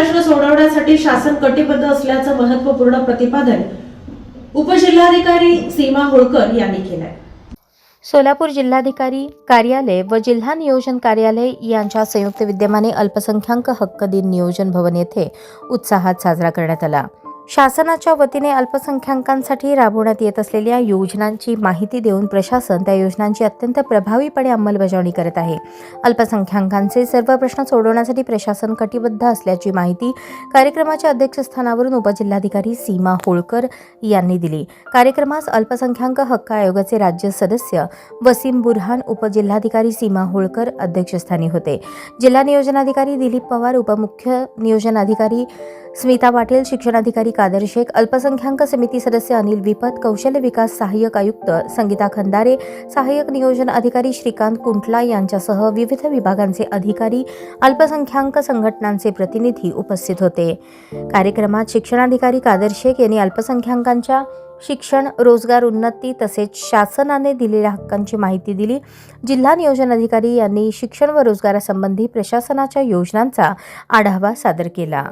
प्रश्न सोडवण्यासाठी शासन कटिबद्ध असल्याचं महत्त्वपूर्ण प्रतिपादन उपजिल्हाधिकारी सीमा होळकर यांनी केलंय। सोलापूर जिल्हाधिकारी कार्यालय व जिल्हा नियोजन कार्यालय यांच्या संयुक्त विद्यमाने अल्पसंख्याक हक्क दिन नियोजन भवन येथे उत्साहात साजरा करण्यात आला। शासनाच्या वतीने अल्पसंख्याकांसाठी राबवण्यात येत असलेल्या योजनांची माहिती देऊन प्रशासन त्या योजनांची अत्यंत प्रभावीपणे अंमलबजावणी करत आहे। अल्पसंख्याकांचे सर्व प्रश्न सोडवण्यासाठी प्रशासन कटिबद्ध असल्याची माहिती कार्यक्रमाच्या अध्यक्षस्थानावरून उपजिल्हाधिकारी सीमा होळकर यांनी दिली। कार्यक्रमास अल्पसंख्याक हक्क आयोगाचे राज्य सदस्य वसीम बुरहान, उपजिल्हाधिकारी सीमा होळकर अध्यक्षस्थानी होते। जिल्हा नियोजनाधिकारी दिलीप पवार, उपमुख्य नियोजनाधिकारी स्मिता पाटील, शिक्षणाधिकारी कादर शेख, अल्पसंख्याक समिती सदस्य अनिल विपत, कौशल्य विकास सहाय्यक आयुक्त संगीता खंदारे, सहाय्यक नियोजन अधिकारी श्रीकांत कुंटला यांच्यासह विविध विभागांचे अधिकारी, अल्पसंख्याक संघटनांचे प्रतिनिधी उपस्थित होते। कार्यक्रमात शिक्षणाधिकारी कादर शेख यांनी अल्पसंख्याकांच्या शिक्षण, रोजगार उन्नती तसेच शासनाने दिलेल्या हक्कांची माहिती दिली। जिल्हा नियोजन अधिकारी यांनी शिक्षण व रोजगारासंबंधी प्रशासनाच्या योजनांचा आढावा सादर केला।